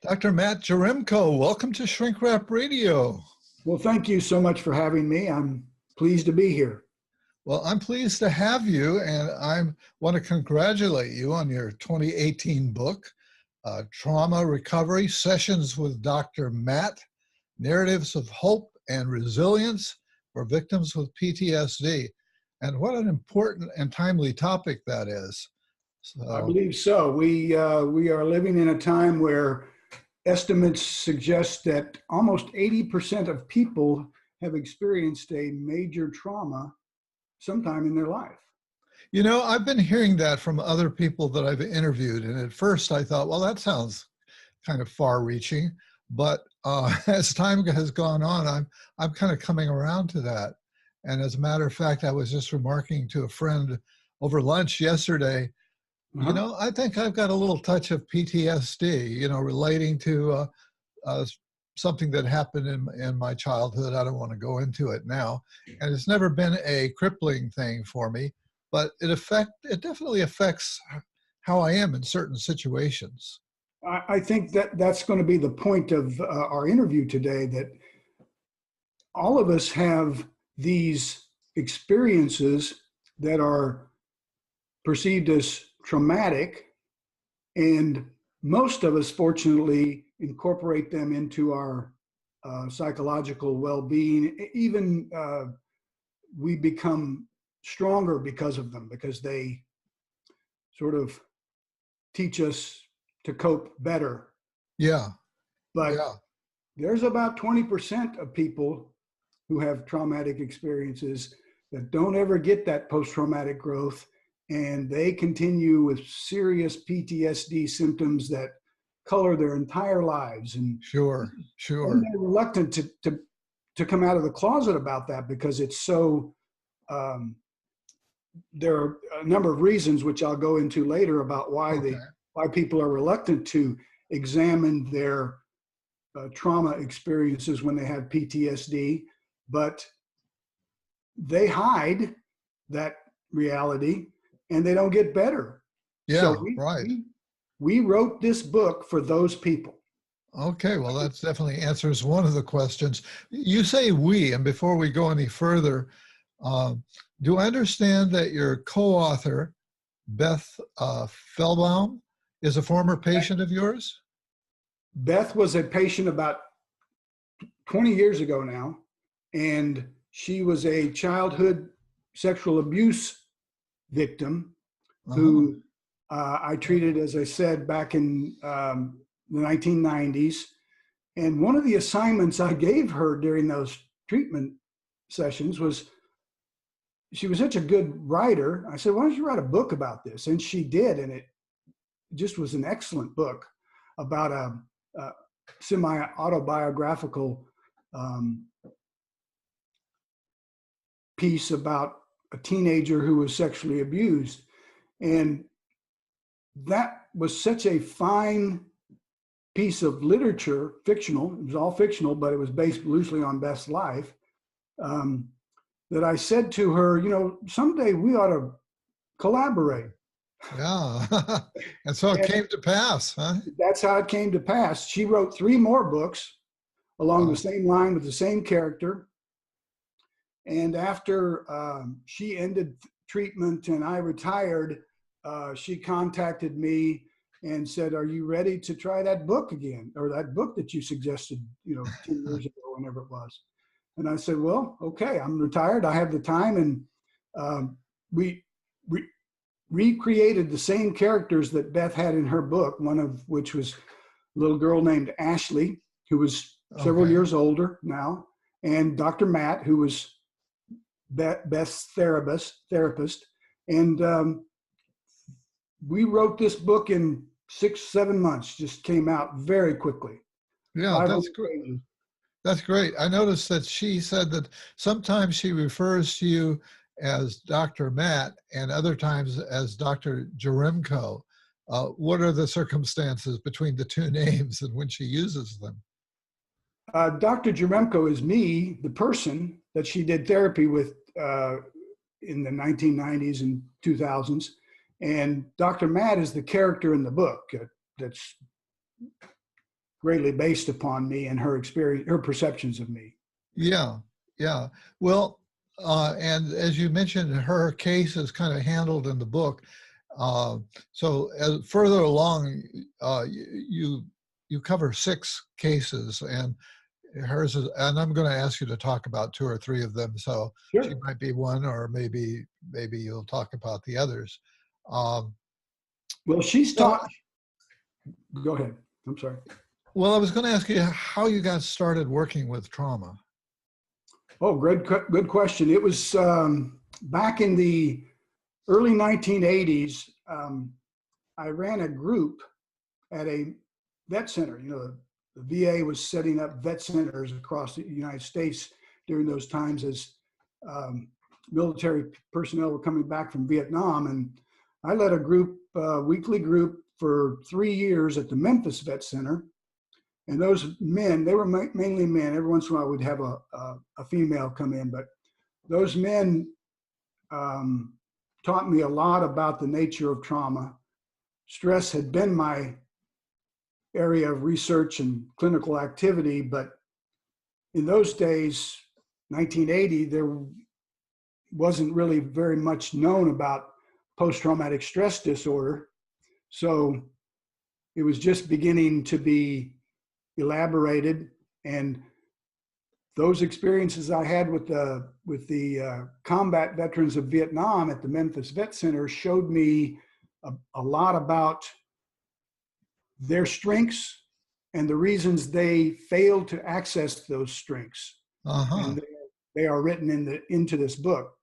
Dr. Matt Jaremko, welcome to Shrink Wrap Radio. Well, thank you so much for having me. I'm pleased to be here. Well, I'm pleased to have you, and I want to congratulate you on your 2018 book, Trauma Recovery Sessions with Dr. Matt, Narratives of Hope and Resilience for Victims with PTSD. And what an important and timely topic that is. I believe so. We are living in a time where estimates suggest that almost 80% of people have experienced a major trauma sometime in their life. You know, I've been hearing that from other people that I've interviewed. And at first I thought, well, that sounds kind of far reaching. But as time has gone on, I'm kind of coming around to that. And as a matter of fact, I was just remarking to a friend over lunch yesterday, you know, I think I've got a little touch of PTSD, you know, relating to something that happened in my childhood. I don't want to go into it now. And it's never been a crippling thing for me, but it definitely affects how I am in certain situations. I think that's going to be the point of our interview today, that all of us have these experiences that are perceived as traumatic, and most of us, fortunately, incorporate them into our psychological well-being. Even we become stronger because of them, because they sort of teach us to cope better. Yeah. But there's about 20% of people who have traumatic experiences that don't ever get that post-traumatic growth, and they continue with serious PTSD symptoms that color their entire lives. And Sure. they're reluctant to come out of the closet about that, because it's so, there are a number of reasons, which I'll go into later, about why people are reluctant to examine their trauma experiences when they have PTSD, but they hide that reality and they don't get better. Yeah, so right. We wrote this book for those people. Okay, well, that definitely answers one of the questions. You say we, and before we go any further, do I understand that your co-author, Beth Felbaum, is a former patient of yours? Beth was a patient about 20 years ago now, and she was a childhood sexual abuse victim who I treated, as I said, back in the 1990s. And one of the assignments I gave her during those treatment sessions was, she was such a good writer. I said, why don't you write a book about this? And she did, and it just was an excellent book about a semi-autobiographical piece about a teenager who was sexually abused. And that was such a fine piece of literature, fictional, it was all fictional, but it was based loosely on Beth's life, that I said to her, you know, someday we ought to collaborate. Yeah, and so it came to pass, huh? That's how it came to pass. She wrote 3 more books along the same line with the same character. And after she ended treatment and I retired, she contacted me and said, are you ready to try that book again? Or that book that you suggested, you know, 10 years ago, whenever it was. And I said, well, okay, I'm retired. I have the time. And we recreated the same characters that Beth had in her book, one of which was a little girl named Ashley, who was several years older now, and Dr. Matt, who was Beth's therapist. And we wrote this book in 6-7 months, just came out very quickly. Yeah, that's great. That's great. I noticed that she said that sometimes she refers to you as Dr. Matt and other times as Dr. Jaremko. What are the circumstances between the 2 names and when she uses them? Dr. Jaremko is me, the person that she did therapy with in the 1990s and 2000s. And Dr. Matt is the character in the book that's greatly based upon me and her experience, her perceptions of me. Yeah, yeah. Well, and as you mentioned, her case is kind of handled in the book. Uh, so as further along, you cover 6 cases, and hers is, and I'm going to ask you to talk about 2 or 3 of them. So she Sure. might be one, or maybe you'll talk about the others. Um, Well, she's so, taught. Go ahead. I'm sorry. well, I was going to ask you how you got started working with trauma. Oh, good question. It was back in the early 1980s. I ran a group at a vet center. You know, the VA was setting up vet centers across the United States during those times as military personnel were coming back from Vietnam. And I led a group, weekly group for 3 years at the Memphis Vet Center. And those men, they were mainly men. Every once in a while we'd have a female come in, but those men taught me a lot about the nature of trauma. Stress had been my area of research and clinical activity, but in those days, 1980, there wasn't really very much known about post-traumatic stress disorder. So it was just beginning to be elaborated, and those experiences I had with the combat veterans of Vietnam at the Memphis Vet Center showed me a lot about their strengths and the reasons they failed to access those strengths. Uh-huh. And they are written into this book.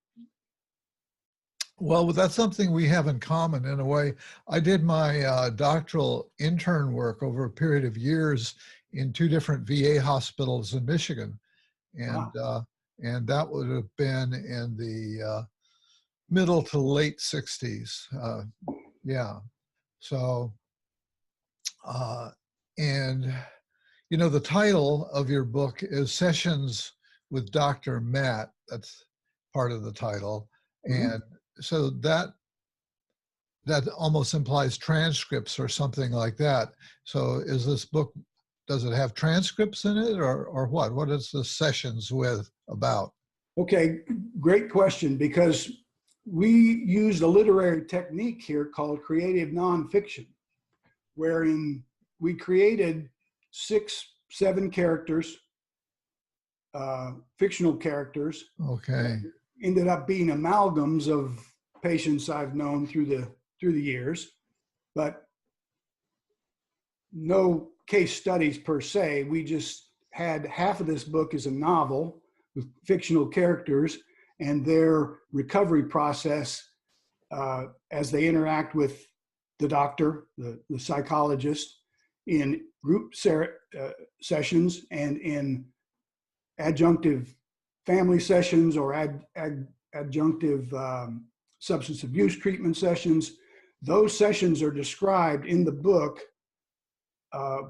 Well, that's something we have in common in a way. I did my doctoral intern work over a period of years in 2 different VA hospitals in Michigan, and Wow. and that would have been in the middle to late 60s. Yeah. So, uh, and you know, the title of your book is Sessions with Dr. Matt. That's part of the title, Mm-hmm. and so that almost implies transcripts or something like that. So is this book, does it have transcripts in it, or what? What is the Sessions with about? Okay, great question, because we used a literary technique here called creative nonfiction, wherein we created 6, 7 characters, fictional characters, that Okay. ended up being amalgams of patients I've known through the years, but no case studies per se. We just had half of this book is a novel with fictional characters and their recovery process as they interact with the doctor, the psychologist, in group sessions and in adjunctive family sessions or adjunctive substance abuse treatment sessions. Those sessions are described in the book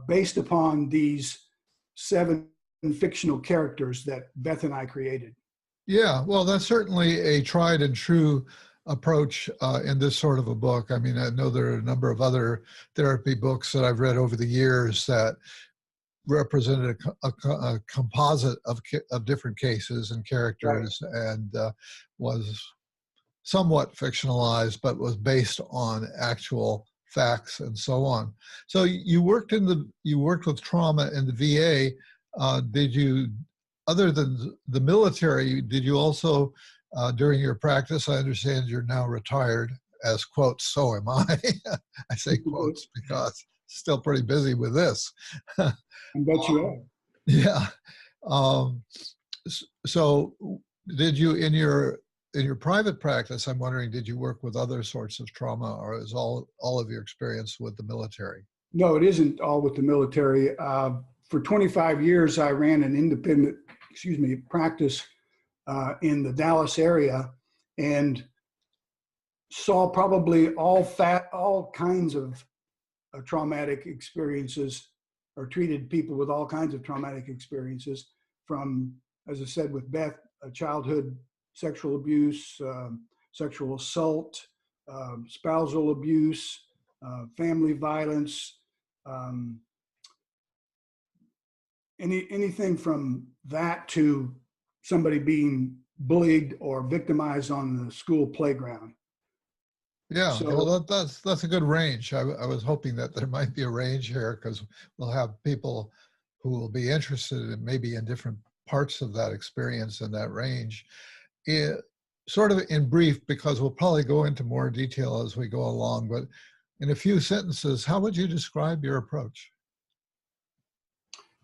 based upon these 7 fictional characters that Beth and I created. Yeah, well, that's certainly a tried and true approach in this sort of a book. I mean, I know there are a number of other therapy books that I've read over the years that represented a composite of different cases and Right. characters, and was somewhat fictionalized, but was based on actual facts and so on. So you worked with trauma in the VA. Did you, other than the military, did you also during your practice? I understand you're now retired. As quotes, so am I. I say quotes because still pretty busy with this. I bet you are. Yeah. Um, so did you in your private practice, I'm wondering, did you work with other sorts of trauma, or is all of your experience with the military? No, it isn't all with the military. For 25 years, I ran an independent, practice in the Dallas area, and saw probably all kinds of traumatic experiences, or treated people with all kinds of traumatic experiences, from, as I said, with Beth, childhood sexual abuse, sexual assault, spousal abuse, family violence, um, anything from that to somebody being bullied or victimized on the school playground. Yeah, well, So that's a good range. I was hoping that there might be a range here because we'll have people who will be interested in maybe in different parts of that experience in that range. It, sort of in brief, because we'll probably go into more detail as we go along, but in a few sentences, how would you describe your approach?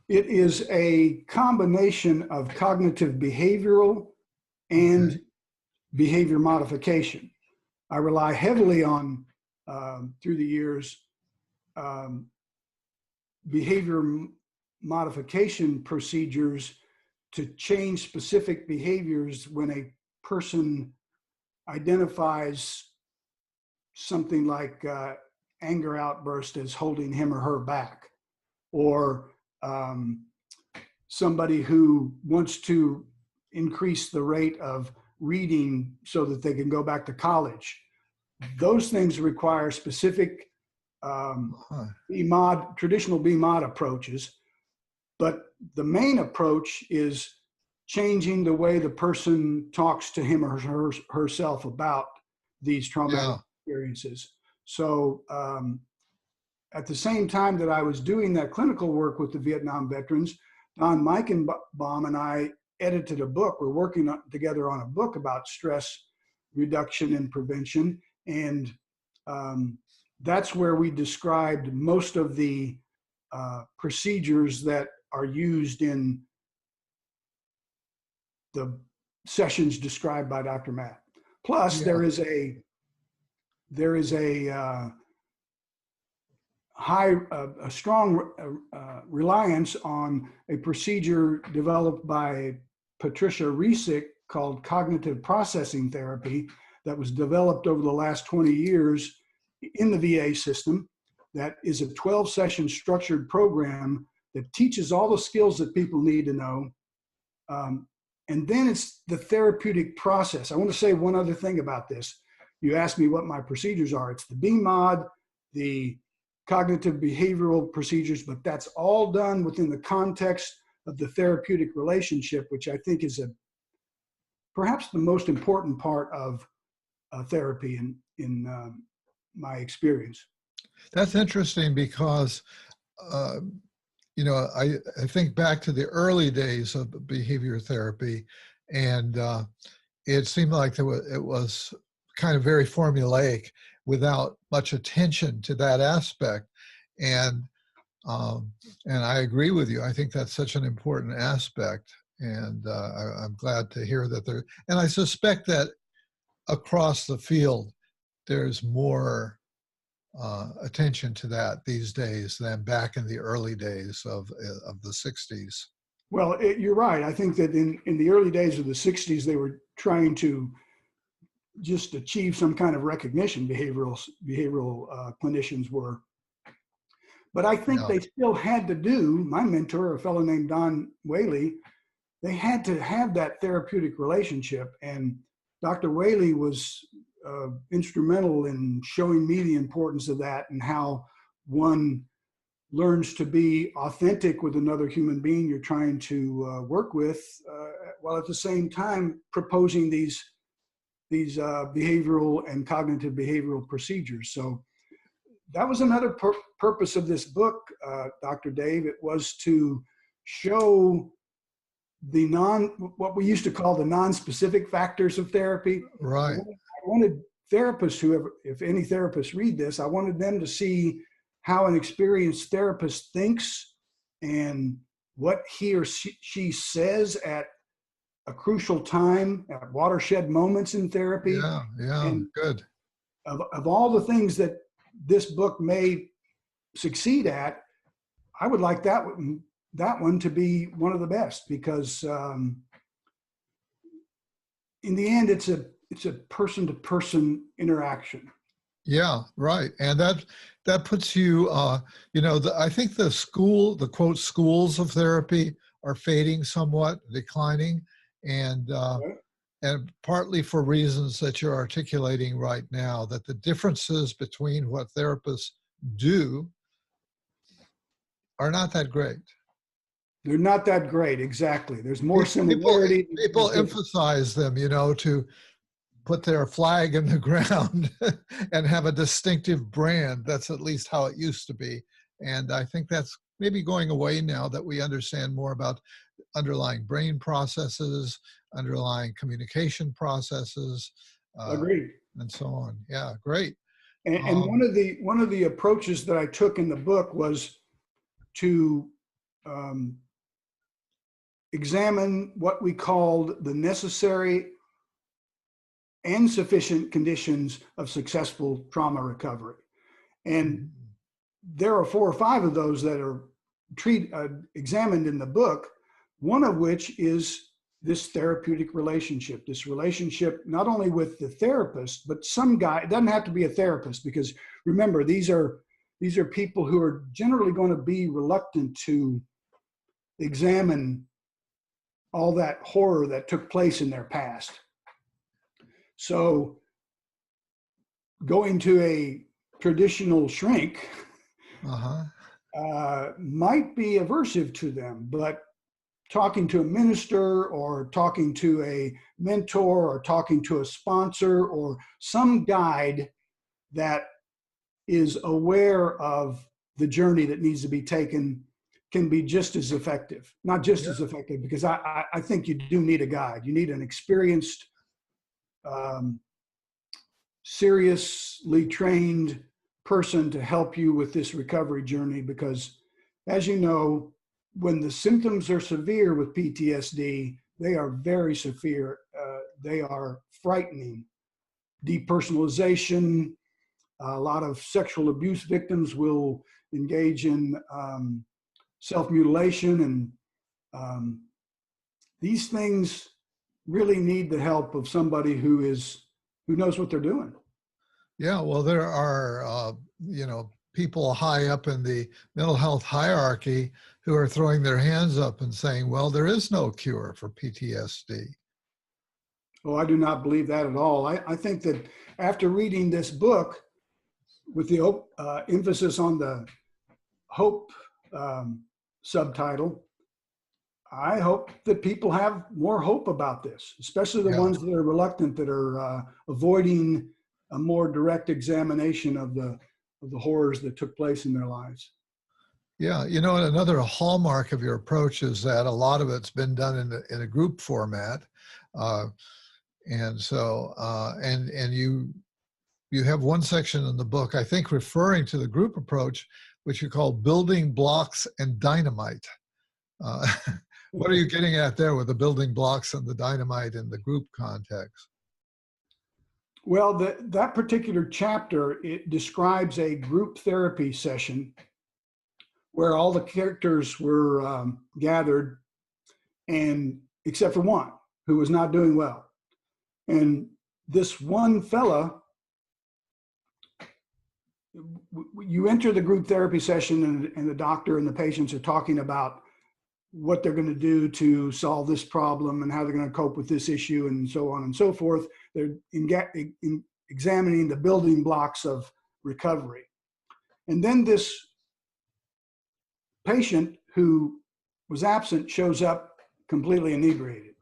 it is a combination of cognitive behavioral Okay. and behavior modification. I rely heavily on, through the years, um, behavior modification procedures to change specific behaviors when a person identifies something like anger outburst as holding him or her back, or um, somebody who wants to increase the rate of reading so that they can go back to college. Those things require specific Huh. traditional BMOD approaches, but the main approach is changing the way the person talks to him or herself about these traumatic Yeah. experiences. So at the same time that I was doing that clinical work with the Vietnam veterans, Don Meichenbaum and I edited a book. We're working together on a book about stress reduction and prevention. And that's where we described most of the procedures that are used in the sessions described by Dr. Matt. Plus, Yeah. there is a strong reliance on a procedure developed by Patricia Resick called cognitive processing therapy that was developed over the last 20 years in the VA system. That is a 12-session structured program that teaches all the skills that people need to know. And then it's the therapeutic process. I want to say one other thing about this. You asked me what my procedures are. It's the BMOD, the cognitive behavioral procedures, but that's all done within the context of the therapeutic relationship, which I think is perhaps the most important part of therapy in my experience. That's interesting because, uh, I think back to the early days of behavior therapy, and it seemed like it was kind of very formulaic without much attention to that aspect. And and I agree with you. I think that's such an important aspect. And I'm glad to hear that there, and I suspect that across the field, there's more attention to that these days than back in the early days of the 60s. Well, you're right. I think that in the early days of the 60s, they were trying to just achieve some kind of recognition, behavioral clinicians were. But I think Yeah. they still had to do, my mentor, a fellow named Don Whaley, they had to have that therapeutic relationship. And Dr. Whaley was instrumental in showing me the importance of that and how one learns to be authentic with another human being you're trying to work with, while at the same time proposing these behavioral and cognitive behavioral procedures. So that was another purpose of this book, Dr. Dave. It was to show the what we used to call the non-specific factors of therapy. I Right. wanted therapists, whoever, if any therapists read this, I wanted them to see how an experienced therapist thinks and what he or she says at a crucial time, at watershed moments in therapy. Yeah. Yeah. And Good. of all the things that this book may succeed at, I would like that one to be one of the best, because in the end, it's a person-to-person interaction. Yeah, right. And that puts you, I think the quote schools of therapy are fading somewhat, declining, and Right? and partly for reasons that you're articulating right now, that the differences between what therapists do are not that great. They're not that great, exactly. There's more People, similarity. people emphasize them, you know, to put their flag in the ground and have a distinctive brand. That's at least how it used to be. And I think that's maybe going away now that we understand more about underlying brain processes, underlying communication processes, uh, Agreed. and so on. Yeah, great. And one of the approaches that I took in the book was to examine what we called the necessary and sufficient conditions of successful trauma recovery. And there are 4 or 5 of those that are examined in the book, one of which is this therapeutic relationship, this relationship not only with the therapist, but some guy. It doesn't have to be a therapist, because remember, these are people who are generally going to be reluctant to examine all that horror that took place in their past. So going to a traditional shrink might be aversive to them, but talking to a minister or talking to a mentor or talking to a sponsor or some guide that is aware of the journey that needs to be taken can be just as effective. Not just as effective, because I think you do need a guide. You need an experienced, seriously trained person to help you with this recovery journey, because as you know, when the symptoms are severe with PTSD, they are very severe. They are frightening. Depersonalization, a lot of sexual abuse victims will engage in self-mutilation, and these things really need the help of somebody who knows what they're doing. Yeah, well, there are, you know, people high up in the mental health hierarchy who are throwing their hands up and saying, well, there is no cure for PTSD. Oh, I do not believe that at all. I think that after reading this book, with the emphasis on the hope subtitle, I hope that people have more hope about this, especially the ones that are reluctant, that are avoiding a more direct examination of the horrors that took place in their lives. Yeah, you know, another hallmark of your approach is that a lot of it's been done in a group format, and so and you have one section in the book, I think, referring to the group approach, which you call building blocks and dynamite. What are you getting at there with the building blocks and the dynamite in the group context? Well, that particular chapter, it describes a group therapy session where all the characters were gathered, and except for one who was not doing well. And this one fella, you enter the group therapy session, and the doctor and the patients are talking about what they're going to do to solve this problem and how they're going to cope with this issue and so on and so forth. They're examining the building blocks of recovery. And then this patient who was absent shows up completely inebriated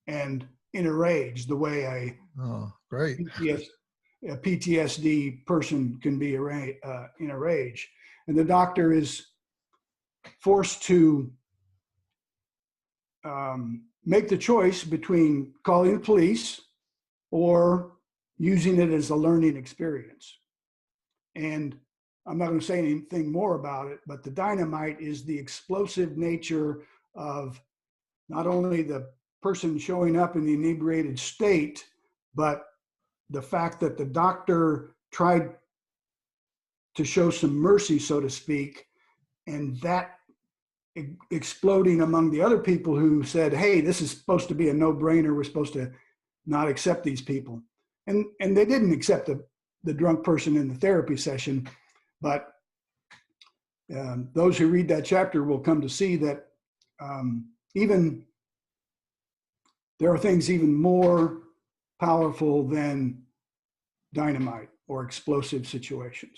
and in a rage, the way great. A PTSD person can be in a rage. And the doctor is forced to make the choice between calling the police or using it as a learning experience. And I'm not going to say anything more about it, but the dynamite is the explosive nature of not only the person showing up in the inebriated state, but the fact that the doctor tried to show some mercy, so to speak, and that exploding among the other people who said, hey, this is supposed to be a no-brainer. We're supposed to not accept these people. And they didn't accept the drunk person in the therapy session, but those who read that chapter will come to see that even there are things even more powerful than dynamite or explosive situations.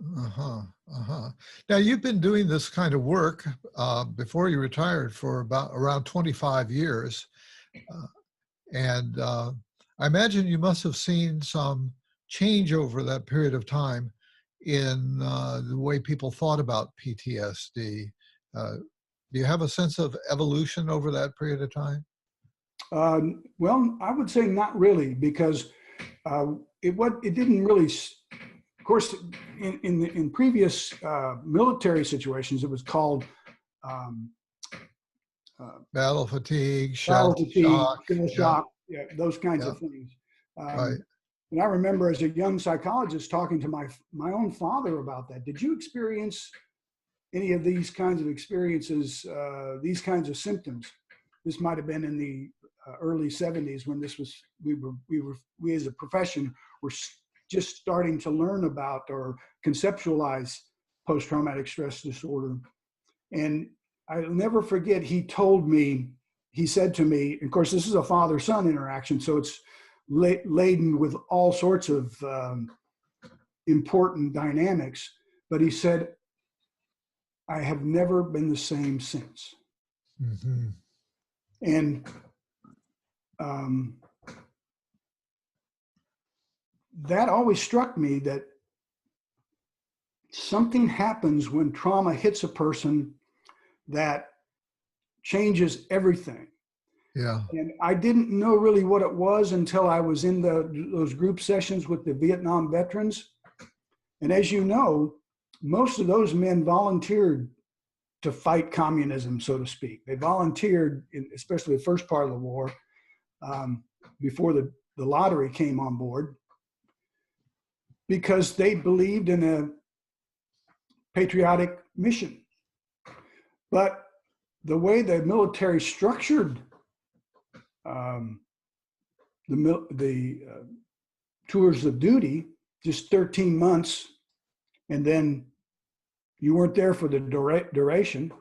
Uh-huh. Uh-huh. Now you've been doing this kind of work before you retired for about around 25 years. Uh, and I imagine you must have seen some change over that period of time in the way people thought about PTSD. Do you have a sense of evolution over that period of time? Well, I would say not really, because it didn't really. Of course, in previous military situations, it was called um, Battle fatigue, battle shell fatigue, shock. shell Yeah, shock, yeah, those kinds yeah, of things. right. And I remember as a young psychologist talking to my own father about that. Did you experience any of these kinds of experiences, these kinds of symptoms? This might have been in the early 70s when this was, we as a profession were just starting to learn about or conceptualize post-traumatic stress disorder. And I'll never forget, he said to me, of course, this is a father-son interaction, so it's laden with all sorts of important dynamics. But he said, I have never been the same since. Mm-hmm. And that always struck me, that something happens when trauma hits a person that changes everything. Yeah. And I didn't know really what it was until I was in those group sessions with the Vietnam veterans. And as you know, most of those men volunteered to fight communism, so to speak. They volunteered, especially the first part of the war, before the lottery came on board, because they believed in a patriotic mission. But the way the military structured the tours of duty, just 13 months, and then you weren't there for the duration.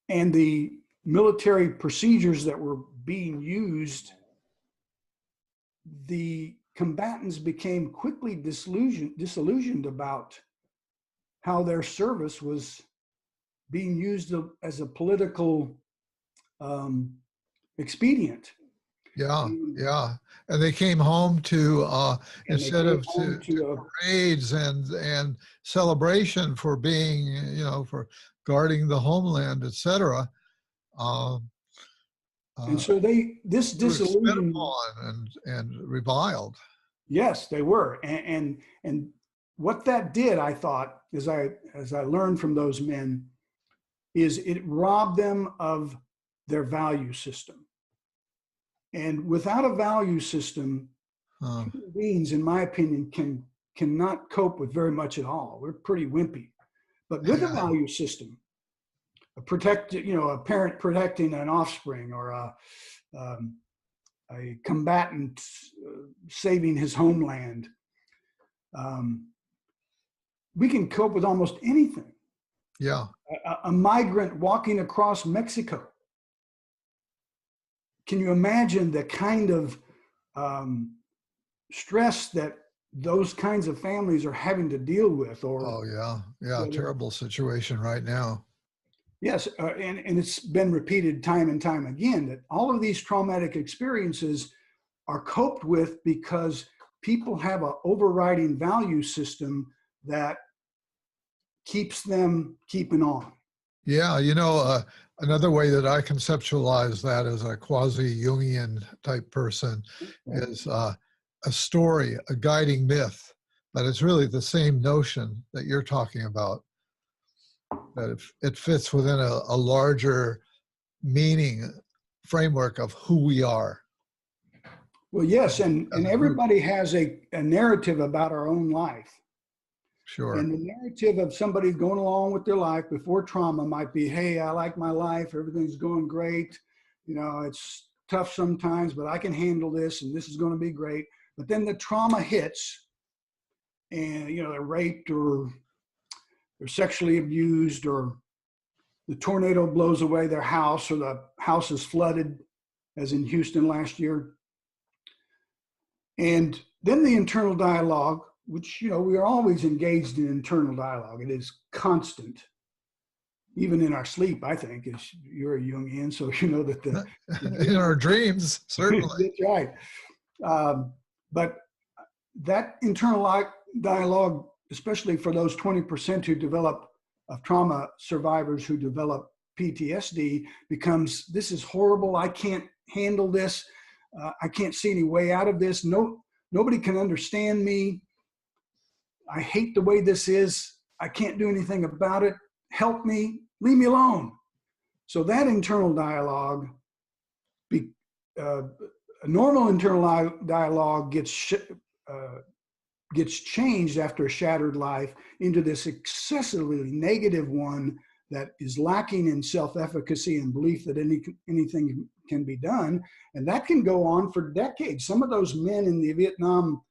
And the military procedures that were being used, the combatants became quickly disillusioned about how their service was being used as a political expedient. Yeah, yeah. And they came home to And they instead came of home to to parades and celebration for being, for guarding the homeland, etc. Um, and uh, so this they were spit disillusion. upon and reviled. Yes, they were. And what that did, I thought, as I learned from those men, is it robbed them of their value system. And without a value system, human beings, in my opinion, cannot cope with very much at all. We're pretty wimpy. But with a Yeah, value system, a parent protecting an offspring, or a combatant saving his homeland, we can cope with almost anything. yeah, A migrant walking across Mexico. Can you imagine the kind of stress that those kinds of families are having to deal with? Or oh yeah, yeah. whether, Terrible situation right now. yes, and it's been repeated time and time again that all of these traumatic experiences are coped with because people have an overriding value system that keeps them keeping on. Yeah, another way that I conceptualize that as a quasi-Jungian type person is a story, a guiding myth, but it's really the same notion that you're talking about, that it fits within a larger meaning framework of who we are Well, yes, as and a group. everybody has a narrative about our own life. Sure. And the narrative of somebody going along with their life before trauma might be, hey, I like my life, everything's going great. It's tough sometimes, but I can handle this, and this is going to be great. But then the trauma hits, and they're raped, or they're sexually abused, or the tornado blows away their house, or the house is flooded, as in Houston last year. And then the internal dialogue which, we are always engaged in internal dialogue. It is constant, even in our sleep, I think. As you're a Jungian, so you know that in our dreams, certainly. That's right. But that internal dialogue, especially for those 20% who develop, of trauma survivors who develop PTSD, becomes, this is horrible. I can't handle this. I can't see any way out of this. Nobody can understand me. I hate the way this is. I can't do anything about it. Help me. Leave me alone. So that internal dialogue, a normal internal dialogue gets changed after a shattered life into this excessively negative one that is lacking in self-efficacy and belief that anything can be done. And that can go on for decades. Some of those men in the Vietnam,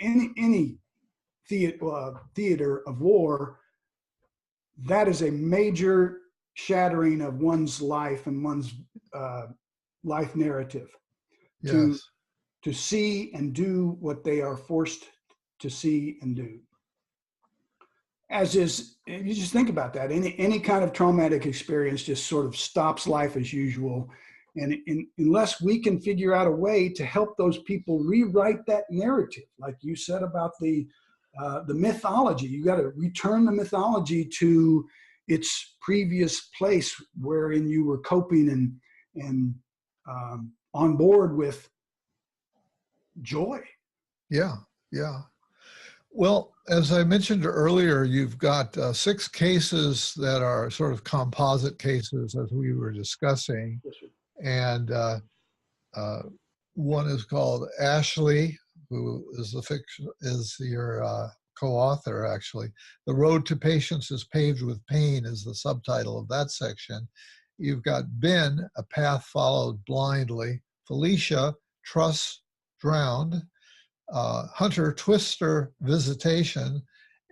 any theater of war, that is a major shattering of one's life and one's life narrative. Yes. To see and do what they are forced to see and do. As is, you just think about that. Any kind of traumatic experience just sort of stops life as usual. And unless we can figure out a way to help those people rewrite that narrative, like you said about the mythology, you got to return the mythology to its previous place wherein you were coping and on board with joy. Yeah. Well, as I mentioned earlier, you've got 6 cases that are sort of composite cases, as we were discussing. Yes, sir. And one is called Ashley, who is your co-author, actually. The Road to Patience is Paved with Pain is the subtitle of that section. You've got Ben, A Path Followed Blindly. Felicia, Trust Drowned. Hunter, Twister Visitation.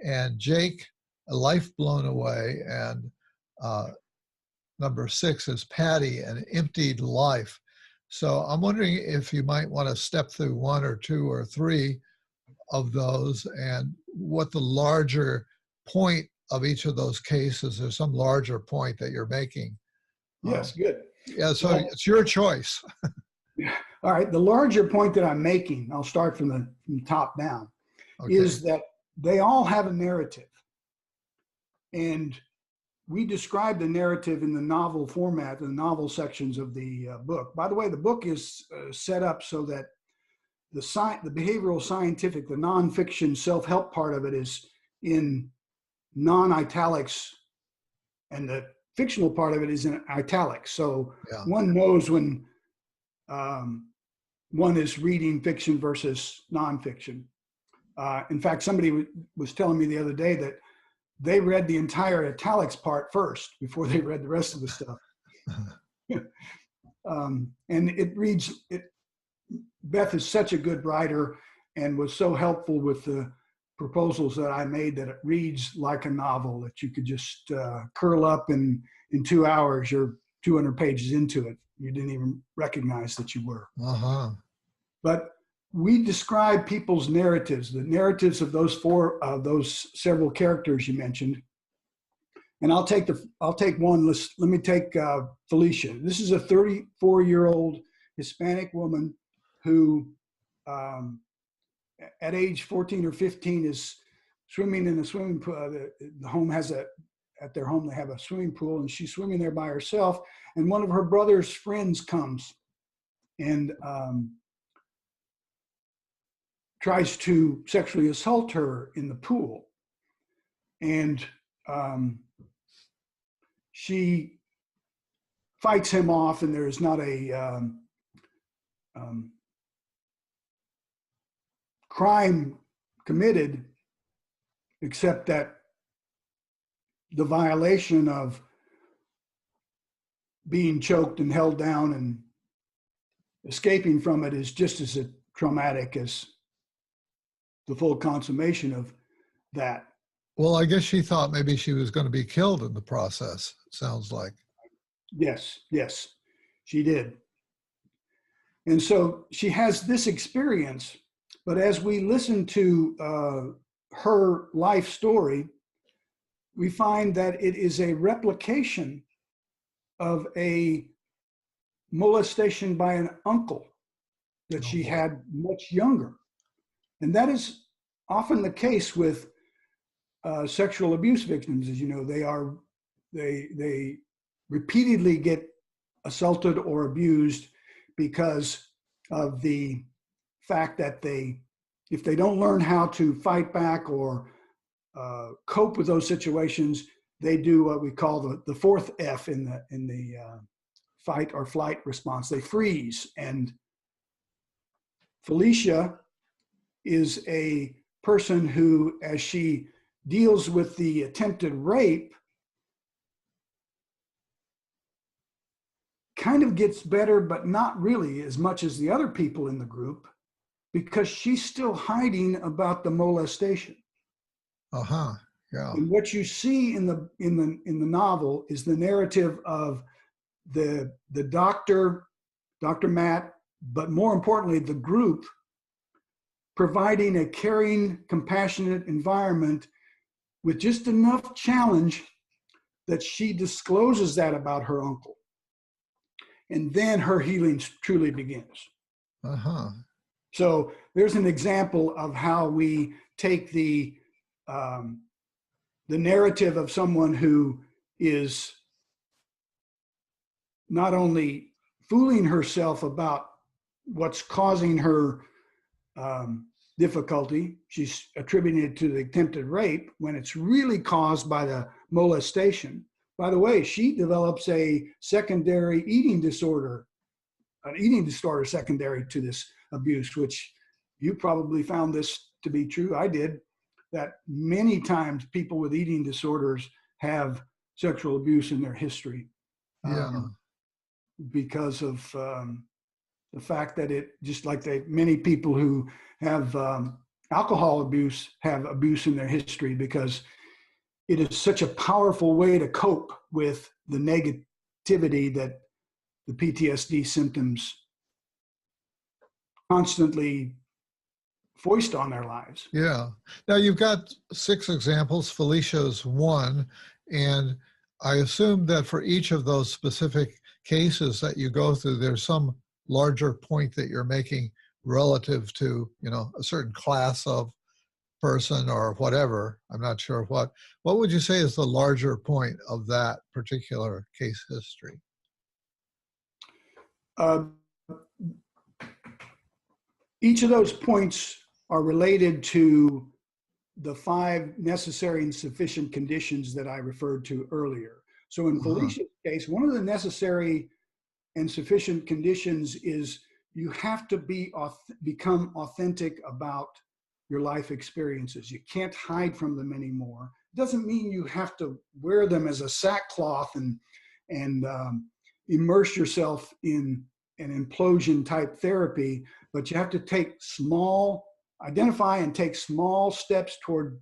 And Jake, A Life Blown Away. And number 6 is Patty, An Emptied Life. So I'm wondering if you might want to step through 1 or 2 or 3 of those and what the larger point of each of those cases, there's some larger point that you're making. Yes, good. Yeah, so it's your choice. All right, the larger point that I'm making, I'll start from the top down, Okay. is that they all have a narrative. And we describe the narrative in the novel format, the novel sections of the book. By the way, the book is set up so that the behavioral scientific, the nonfiction self-help part of it is in non-italics, and the fictional part of it is in italics. So one knows when one is reading fiction versus nonfiction. In fact, somebody was telling me the other day that they read the entire italics part first before they read the rest of the stuff. And it reads, Beth is such a good writer and was so helpful with the proposals that I made that it reads like a novel that you could just curl up in 2 hours. You're 200 pages into it. You didn't even recognize that you were. But we describe people's narratives, the narratives of those several characters you mentioned. And I'll take one. Let me take Felicia. This is a 34-year-old Hispanic woman who, at age 14 or 15, is swimming in a swimming pool. The home has at their home they have a swimming pool, and she's swimming there by herself. And one of her brother's friends comes and tries to sexually assault her in the pool. And she fights him off, and there's not a crime committed, except that the violation of being choked and held down and escaping from it is just as traumatic as the full consummation of that. Well, I guess she thought maybe she was going to be killed in the process, it sounds like. Yes, she did. And so she has this experience, But as we listen to her life story, we find that it is a replication of a molestation by an uncle that she had much younger. And that is often the case with sexual abuse victims. As you know, they repeatedly get assaulted or abused because of the fact that if they don't learn how to fight back or cope with those situations, they do what we call the fourth F in the fight or flight response. They freeze. And Felicia is a person who, as she deals with the attempted rape, kind of gets better, but not really as much as the other people in the group, because she's still hiding about the molestation. Uh-huh. Yeah. And what you see in the novel is the narrative of the doctor, Dr. Matt, but more importantly, the group providing a caring, compassionate environment with just enough challenge that she discloses that about her uncle. And then her healing truly begins. Uh-huh. So there's an example of how we take the narrative of someone who is not only fooling herself about what's causing her difficulty, she's attributing it to the attempted rape when it's really caused by the molestation. By the way, she develops a secondary eating disorder, an eating disorder secondary to this abuse, which you probably found this to be true. I did, that many times people with eating disorders have sexual abuse in their history. Yeah. Because of the fact that it, just like many people who have alcohol abuse have abuse in their history, because it is such a powerful way to cope with the negativity that the PTSD symptoms constantly foist on their lives. Yeah. Now you've got 6 examples. Felicia's one, and I assume that for each of those specific cases that you go through, there's some larger point that you're making relative to, a certain class of person or whatever. I'm not sure what. What would you say is the larger point of that particular case history? Each of those points are related to the 5 necessary and sufficient conditions that I referred to earlier. So in Felicia's case, one of the necessary and sufficient conditions is you have to become authentic about your life experiences. You can't hide from them anymore. It doesn't mean you have to wear them as a sackcloth and immerse yourself in an implosion type therapy, but you have to identify and take small steps toward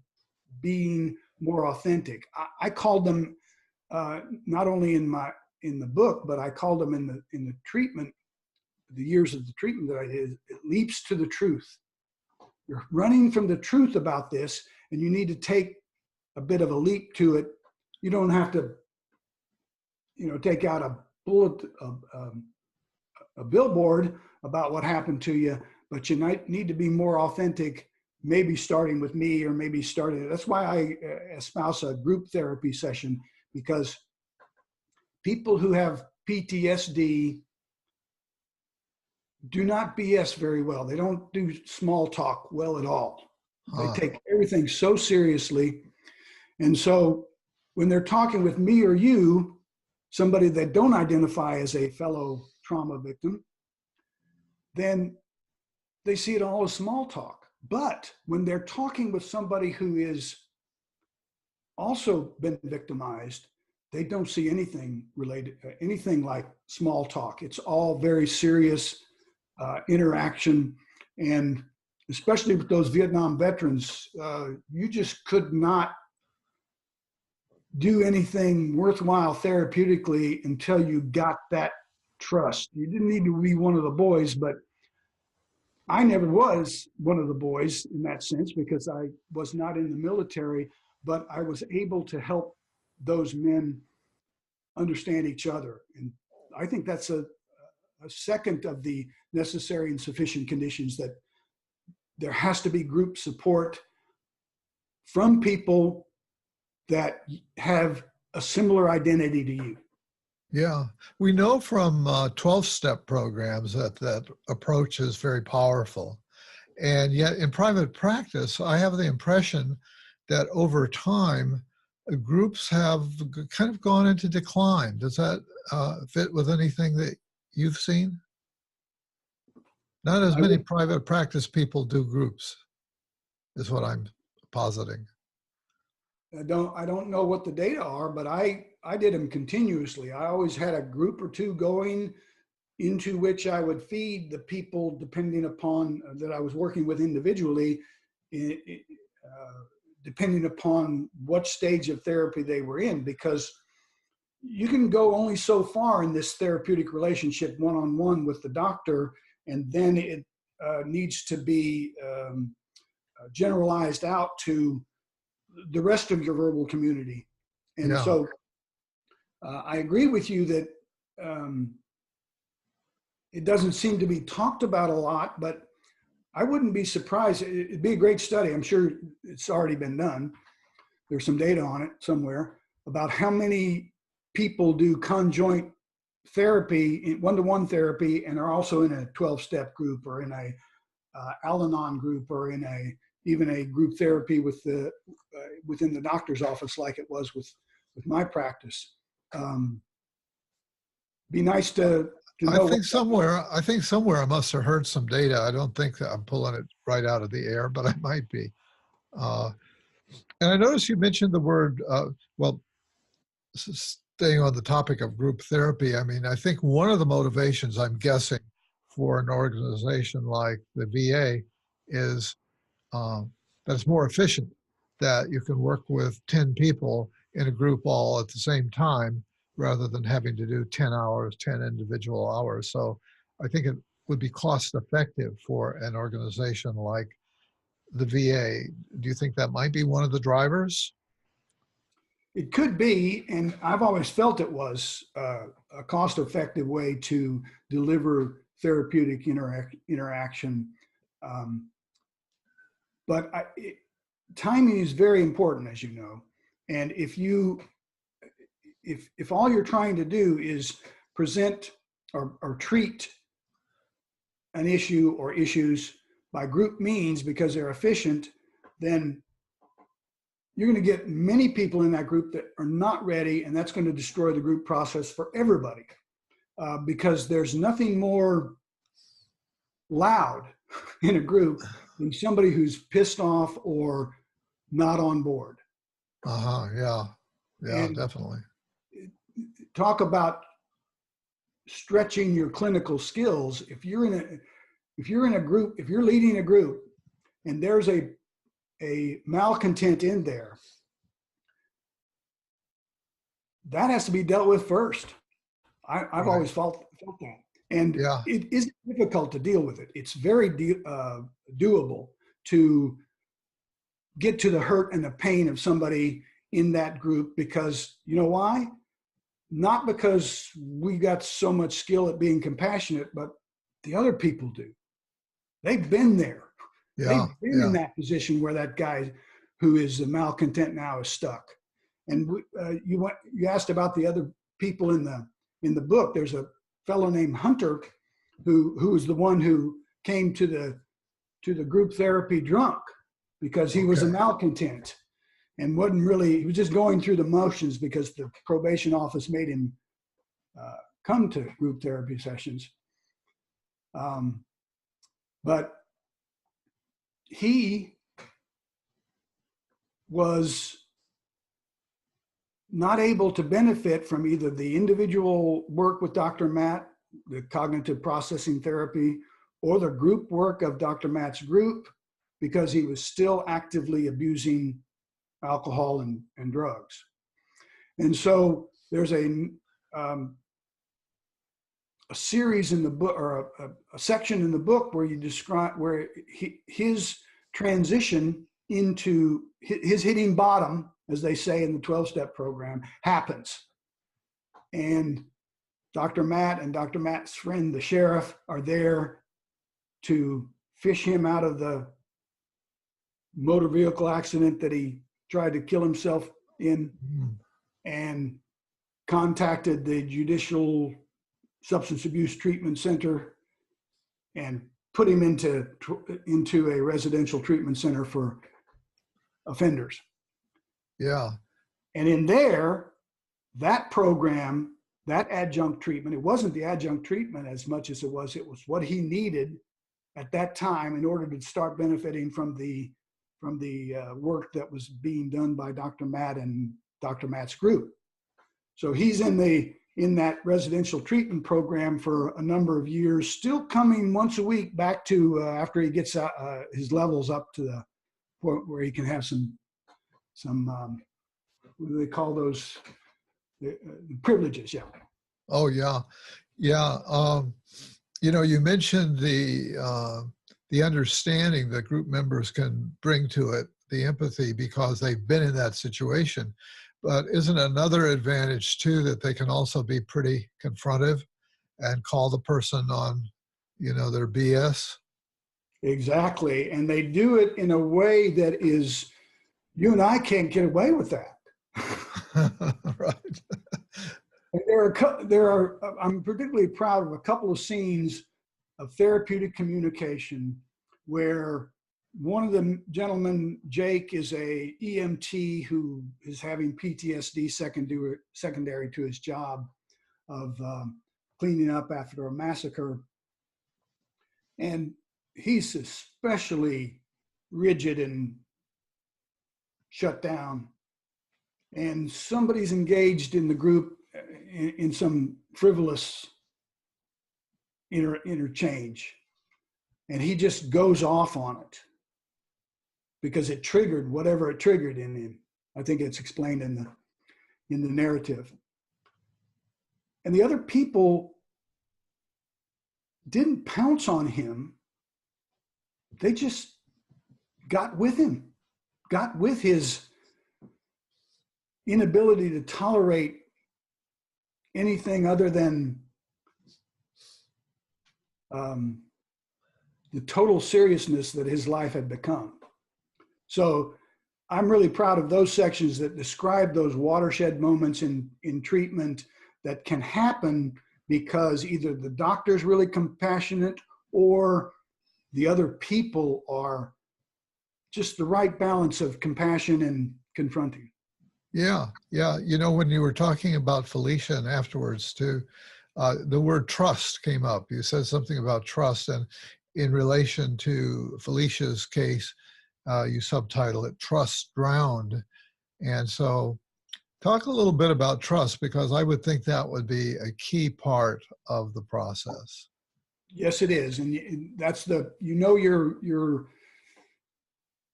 being more authentic. I called them not only in the book, but I called them in the treatment, the years of the treatment that I did, it leaps to the truth. You're running from the truth about this, and you need to take a bit of a leap to it. You don't have to, take out a billboard about what happened to you, but you need to be more authentic, maybe starting with me, or maybe that's why I espouse a group therapy session, because people who have PTSD do not BS very well. They don't do small talk well at all. They take everything so seriously. And so when they're talking with me or you, somebody that don't identify as a fellow trauma victim, then they see it all as small talk. But when they're talking with somebody who is also been victimized, they don't see anything like small talk. It's all very serious interaction. And especially with those Vietnam veterans, you just could not do anything worthwhile therapeutically until you got that trust. You didn't need to be one of the boys, but I never was one of the boys in that sense because I was not in the military, but I was able to help those men understand each other. And I think that's a second of the necessary and sufficient conditions, that there has to be group support from people that have a similar identity to you. Yeah, we know from 12-step programs that that approach is very powerful. And yet in private practice, I have the impression that over time, groups have kind of gone into decline. Does that fit with anything that you've seen? Not as I many would, private practice people do groups, is what I'm positing. I don't know what the data are, but I did them continuously. I always had a group or two going into which I would feed the people depending upon that I was working with individually, depending upon what stage of therapy they were in, because you can go only so far in this therapeutic relationship one-on-one with the doctor, and then it needs to be generalized out to the rest of your verbal community. And Yeah, so I agree with you that it doesn't seem to be talked about a lot, but I wouldn't be surprised. It'd be a great study. I'm sure it's already been done. There's some data on it somewhere about how many people do conjoint therapy, one-to-one therapy, and are also in a 12-step group or in a Al-Anon group or in even a group therapy with within the doctor's office, like it was with my practice. Be nice to I know what. think somewhere, I must have heard some data. I don't think that I'm pulling it right out of the air, but I might be. Uh, and I noticed you mentioned the word, well, staying on the topic of group therapy. I mean, I think one of the motivations, I'm guessing, for an organization like the VA is that it's more efficient, that you can work with 10 people in a group all at the same time rather than having to do 10 hours, 10 individual hours. So I think it would be cost effective for an organization like the VA. Do you think that might be one of the drivers? It could be, and I've always felt it was a cost-effective way to deliver therapeutic interaction. Um, but timing is very important, as you know. And if all you're trying to do is present or treat an issue or issues by group means because they're efficient, then you're going to get many people in that group that are not ready, and that's going to destroy the group process for everybody, because there's nothing more loud in a group than somebody who's pissed off or not on board. Uh-huh, yeah. Yeah, And definitely. talk about stretching your clinical skills. If you're in a group, if you're leading a group and there's a malcontent in there, that has to be dealt with first. I've Right. always felt that. And Yeah. it is difficult to deal with it. It's very doable to get to the hurt and the pain of somebody in that group, because you know why? Not because we got so much skill at being compassionate, but the other people do. They've been there. Yeah. They've been in Yeah. that position where that guy who is the malcontent now is stuck. And you asked about the other people in the book. There's a fellow named Hunter who was the one who came to the group therapy drunk because he was a Okay. malcontent and he was just going through the motions because the probation office made him come to group therapy sessions. But he was not able to benefit from either the individual work with Dr. Matt, the cognitive processing therapy, or the group work of Dr. Matt's group, because he was still actively abusing alcohol and drugs. And so there's a series in the book, or a section in the book where you describe where his transition into his hitting bottom, as they say in the 12-step program, happens. And Dr. Matt and Dr. Matt's friend, the sheriff, are there to fish him out of the motor vehicle accident that he tried to kill himself in, and contacted the Judicial Substance Abuse Treatment Center and put him into a residential treatment center for offenders. Yeah. And in there, that program, that adjunct treatment, it wasn't the adjunct treatment as much as it was what he needed at that time in order to start benefiting from the work that was being done by Dr. Matt and Dr. Matt's group. So he's in that residential treatment program for a number of years, still coming once a week back to after he gets his levels up to the point where he can have some what do they call those, the privileges? Yeah. Oh yeah, yeah. You mentioned the understanding that group members can bring to it, the empathy, because they've been in that situation. But isn't another advantage too that they can also be pretty confrontive and call the person on, their BS? Exactly. And they do it in a way that is, you and I can't get away with that. Right. I'm particularly proud of a couple of scenes of therapeutic communication where one of the gentlemen, Jake, is a EMT who is having PTSD secondary to his job of cleaning up after a massacre. And he's especially rigid and shut down. And somebody's engaged in the group in some frivolous interchange. And he just goes off on it because it triggered whatever it triggered in him. I think it's explained in the narrative. And the other people didn't pounce on him. They just got with him, got with his inability to tolerate anything other than the total seriousness that his life had become. So I'm really proud of those sections that describe those watershed moments in treatment that can happen because either the doctor's really compassionate or the other people are just the right balance of compassion and confronting. Yeah, yeah. When you were talking about Felicia and afterwards too, the word trust came up. You said something about trust, and in relation to Felicia's case, you subtitle it "Trust Drowned." And so talk a little bit about trust, because I would think that would be a key part of the process. Yes, it is. And that's you're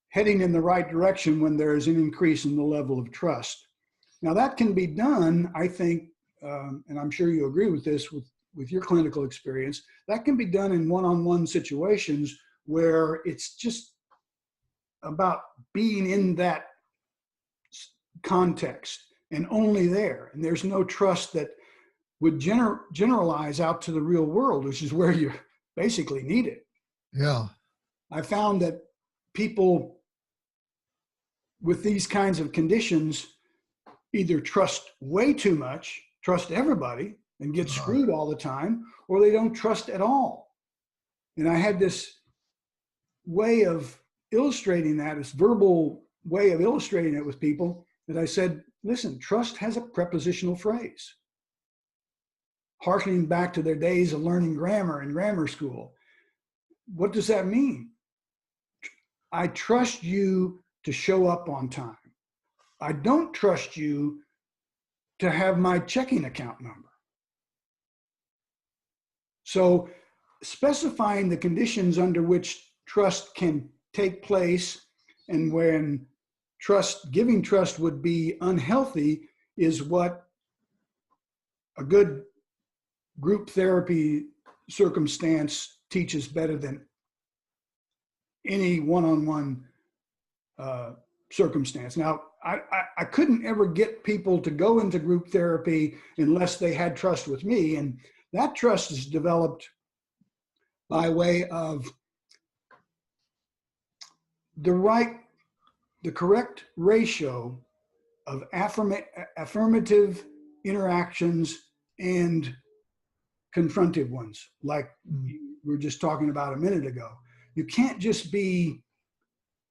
heading in the right direction when there is an increase in the level of trust. Now that can be done, I think, and I'm sure you agree with this with your clinical experience, that can be done in one-on-one situations where it's just about being in that context and only there. And there's no trust that would generalize out to the real world, which is where you basically need it. Yeah. I found that people with these kinds of conditions either trust way too much, trust everybody, and get screwed all the time, or they don't trust at all. And I had this way of illustrating that, this verbal way of illustrating it with people, that I said, listen, trust has a prepositional phrase. Harkening back to their days of learning grammar in grammar school. What does that mean? I trust you to show up on time. I don't trust you to have my checking account number. So specifying the conditions under which trust can take place and when giving trust would be unhealthy is what a good group therapy circumstance teaches better than any one-on-one circumstance. Now, I couldn't ever get people to go into group therapy unless they had trust with me. And that trust is developed by way of the correct ratio of affirmative interactions and confrontive ones, like you were just talking about a minute ago. You can't just be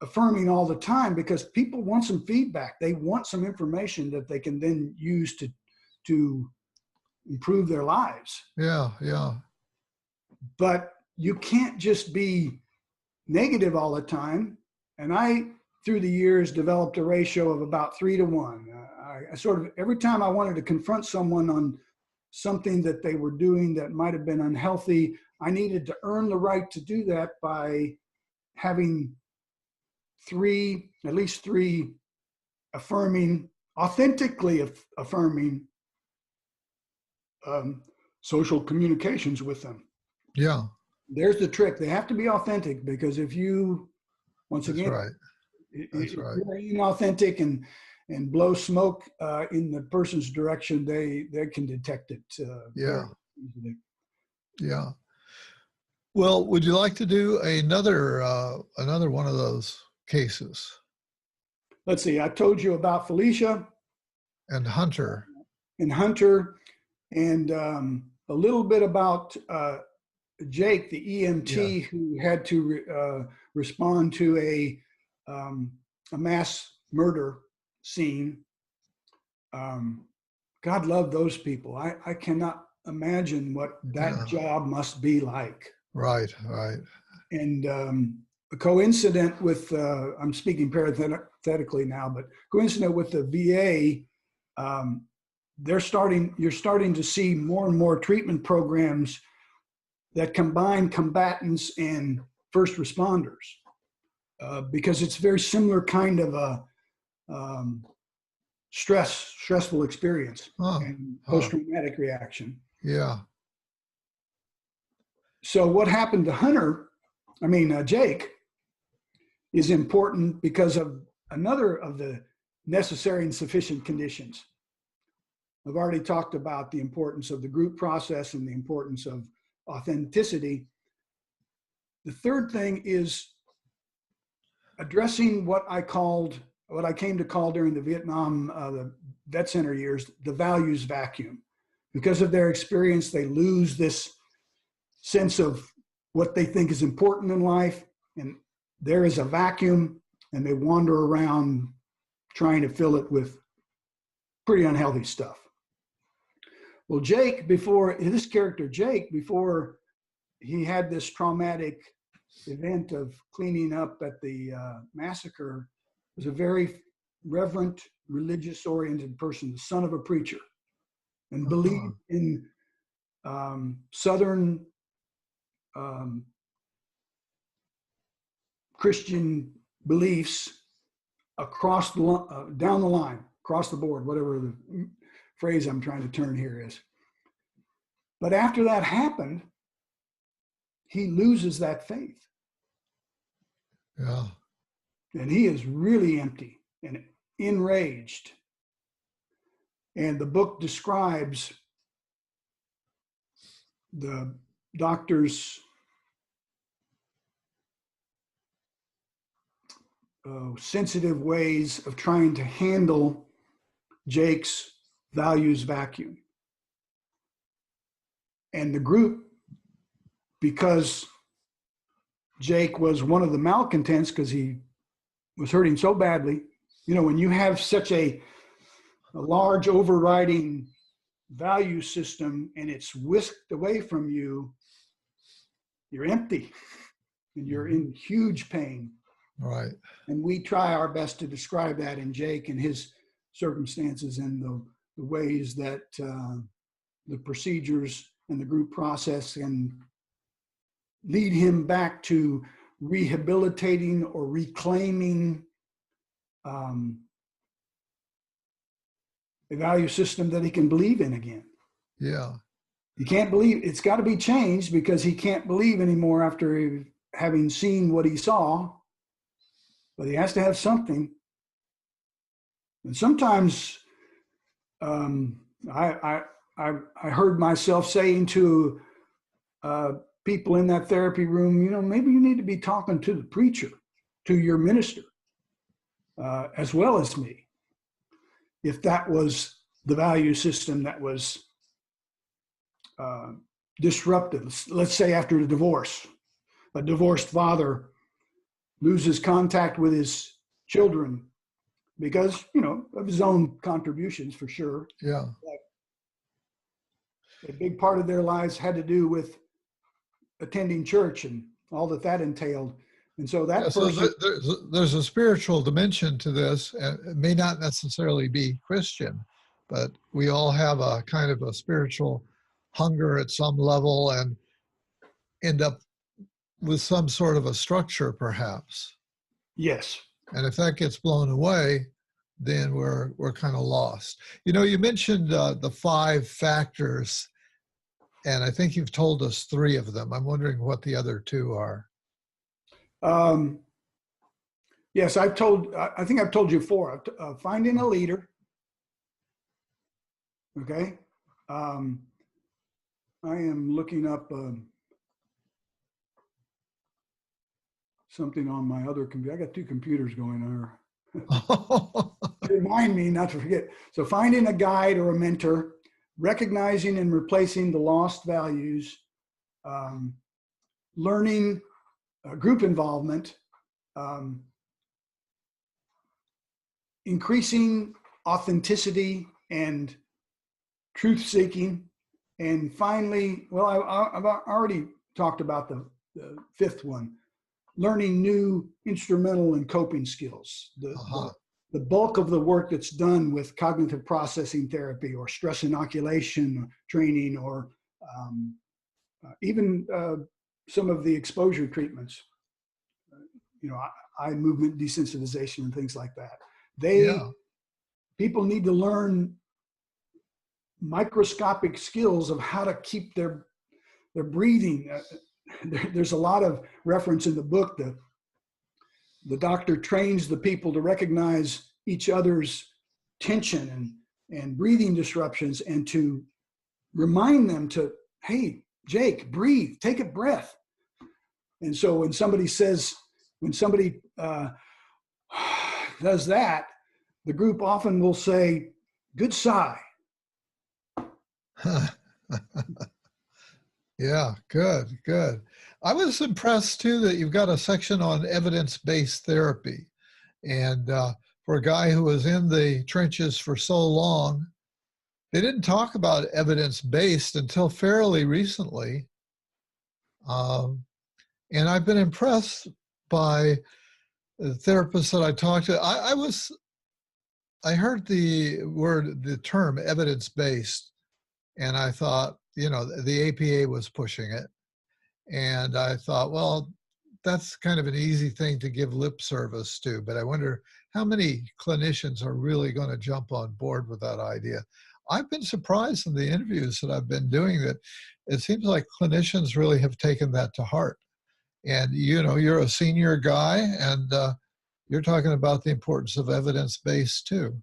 affirming all the time, because people want some feedback. They want some information that they can then use to improve their lives. Yeah, yeah. But you can't just be negative all the time. And I, through the years, developed a ratio of about 3 to 1. I sort of, every time I wanted to confront someone on something that they were doing that might have been unhealthy, I needed to earn the right to do that by having at least three affirming, authentically affirming social communications with them. Yeah. There's the trick. They have to be authentic, because if you, once That's again, right. That's right. you're inauthentic and blow smoke in the person's direction, they can detect it. Yeah. Easily. Yeah. Well, would you like to do another one of those cases? Let's see. I told you about Felicia And Hunter. and Hunter, and a little bit about Jake, the EMT, who had to respond to a mass murder scene. God love those people. I cannot imagine what that job must be like. Right, right. And a coincident with, I'm speaking parenthetically now, but coincident with the VA, you're starting to see more and more treatment programs that combine combatants and first responders, because it's a very similar kind of a stressful experience and post-traumatic reaction. Yeah. So what happened to Jake, is important because of another of the necessary and sufficient conditions. I've already talked about the importance of the group process and the importance of authenticity. The third thing is addressing what I came to call during the Vietnam, the vet center years, the values vacuum. Because of their experience, they lose this sense of what they think is important in life, and there is a vacuum, and they wander around trying to fill it with pretty unhealthy stuff. Well, Jake, before he had this traumatic event of cleaning up at the massacre, was a very reverent, religious-oriented person, the son of a preacher, and believed in Southern Christian beliefs across down the line, across the board, whatever the phrase I'm trying to turn here is. But after that happened, he loses that faith. Yeah. And he is really empty and enraged. And the book describes the doctor's sensitive ways of trying to handle Jake's values vacuum. And the group, because Jake was one of the malcontents, because he was hurting so badly, when you have such a large overriding value system and it's whisked away from you, you're empty and you're in huge pain. Right. And we try our best to describe that in Jake and his circumstances and the ways that the procedures and the group process can lead him back to rehabilitating or reclaiming a value system that he can believe in again. Yeah. He can't believe, it's got to be changed because he can't believe anymore after having seen what he saw, but he has to have something. And sometimes I heard myself saying to people in that therapy room, you know, maybe you need to be talking to the preacher, to your minister, as well as me, if that was the value system that was disrupted. Let's say after the divorce, a divorced father loses contact with his children because, you know, of his own contributions for sure. Yeah. A big part of their lives had to do with attending church and all that that entailed. And so that person, so there's a spiritual dimension to this, and it may not necessarily be Christian, but we all have a kind of a spiritual hunger at some level and end up with some sort of a structure, perhaps. yes. And if that gets blown away, then we're kind of lost. You know, you mentioned the 5 factors, and I think you've told us 3 of them. I'm wondering what the other 2 are. Yes, I think I've told you 4. Finding a leader. Okay. I am looking up something on my other computer. I got 2 computers going on. Remind me not to forget. So finding a guide or a mentor, recognizing and replacing the lost values, learning group involvement, increasing authenticity and truth seeking, and finally, well, I've already talked about the 5th one, learning new instrumental and coping skills. The bulk of the work that's done with cognitive processing therapy or stress inoculation training, or even some of the exposure treatments, you know, eye movement desensitization and things like that. People need to learn microscopic skills of how to keep their breathing. There's a lot of reference in the book that the doctor trains the people to recognize each other's tension and breathing disruptions, and to remind them to, hey, Jake, breathe, take a breath. And so when somebody does that, the group often will say, good sigh. Yeah, good. I was impressed too that you've got a section on evidence-based therapy. And for a guy who was in the trenches for so long, they didn't talk about evidence-based until fairly recently. And I've been impressed by the therapists that I talked to. I heard the term evidence-based, and I thought, you know, the APA was pushing it. And I thought, well, that's kind of an easy thing to give lip service to, but I wonder how many clinicians are really going to jump on board with that idea. I've been surprised in the interviews that I've been doing that it seems like clinicians really have taken that to heart. And, you know, you're a senior guy, and you're talking about the importance of evidence-based too.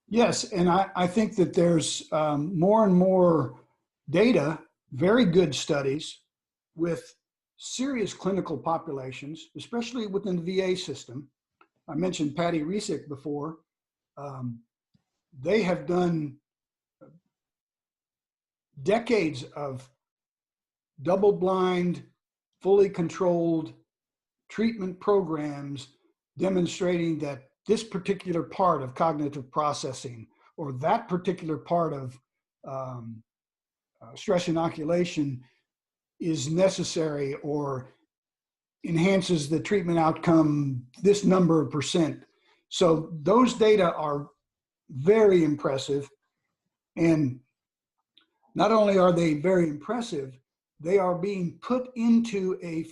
Yes, and I think that there's more and more data, very good studies with serious clinical populations, especially within the VA system. I mentioned Patty Resick before. They have done decades of double-blind, fully controlled treatment programs demonstrating that this particular part of cognitive processing or that particular part of stress inoculation is necessary or enhances the treatment outcome this number of %. So those data are very impressive. And not only are they very impressive, they are being put into a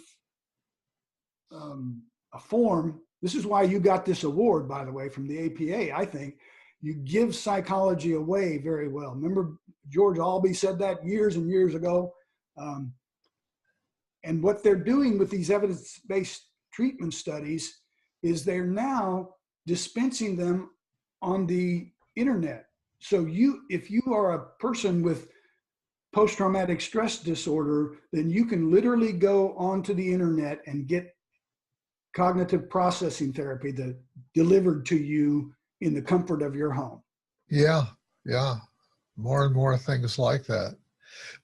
form. This is why you got this award, by the way, from the APA. I think you give psychology away very well. Remember George Albee said that years and years ago. And what they're doing with these evidence-based treatment studies is they're now dispensing them on the internet. So if you are a person with post-traumatic stress disorder, then you can literally go onto the internet and get cognitive processing therapy delivered to you in the comfort of your home. Yeah, yeah. More and more things like that.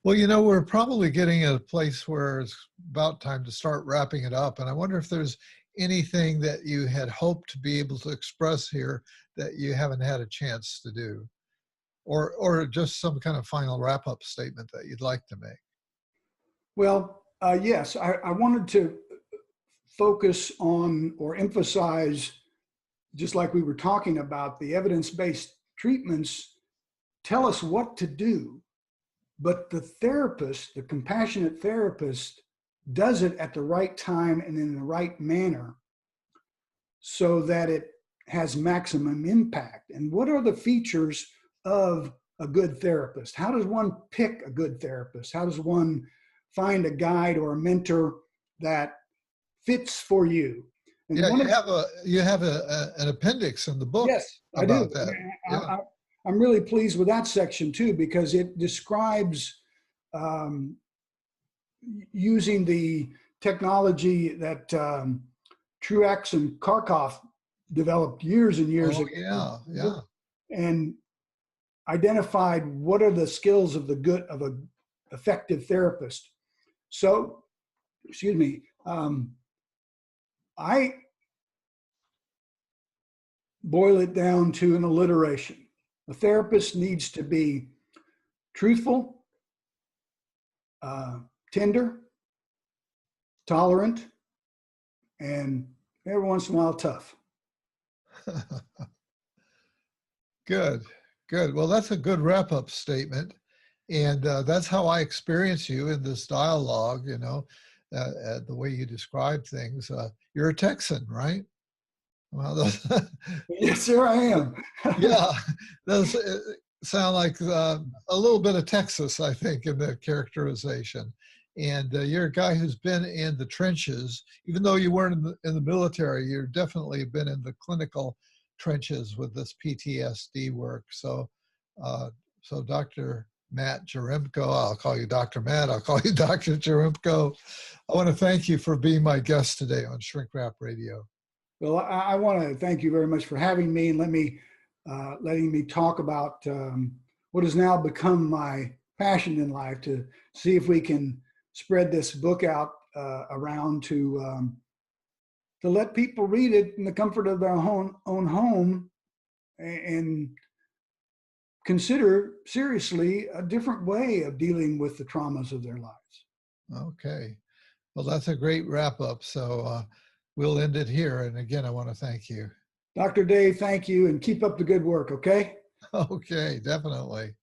Well, you know, we're probably getting at a place where it's about time to start wrapping it up. And I wonder if there's anything that you had hoped to be able to express here that you haven't had a chance to do, or just some kind of final wrap-up statement that you'd like to make. Well, yes, I wanted to focus on or emphasize, just like we were talking about, the evidence-based treatments tell us what to do, but the therapist, the compassionate therapist, does it at the right time and in the right manner so that it has maximum impact. And what are the features of a good therapist? How does one pick a good therapist? How does one find a guide or a mentor that fits for you? And yeah, you have an appendix in the book. Yes, I about do. that. Yeah. I'm really pleased with that section too, because it describes using the technology that Truex and Kharkov developed years and years ago. Yeah, yeah. And identified what are the skills of an effective therapist. So, excuse me, I boil it down to an alliteration. A therapist needs to be truthful, tender, tolerant, and every once in a while tough. Good, good. Well, that's a good wrap-up statement. And that's how I experience you in this dialogue, you know, the way you describe things. You're a Texan, right? Well, Yes, sir, I am. yeah, those sound like a little bit of Texas, I think, in that characterization. And you're a guy who's been in the trenches, even though you weren't in the military. You've definitely been in the clinical trenches with this PTSD work. So, so Dr. Matt Jaremko, I'll call you Dr. Matt, I'll call you Dr. Jaremko. I want to thank you for being my guest today on Shrink Wrap Radio. Well, I want to thank you very much for having me and letting me talk about what has now become my passion in life, to see if we can spread this book out around to let people read it in the comfort of their own home and consider seriously a different way of dealing with the traumas of their lives. Okay. Well, that's a great wrap up. So we'll end it here. And again, I want to thank you. Dr. Dave, thank you, and keep up the good work, okay? Okay, definitely.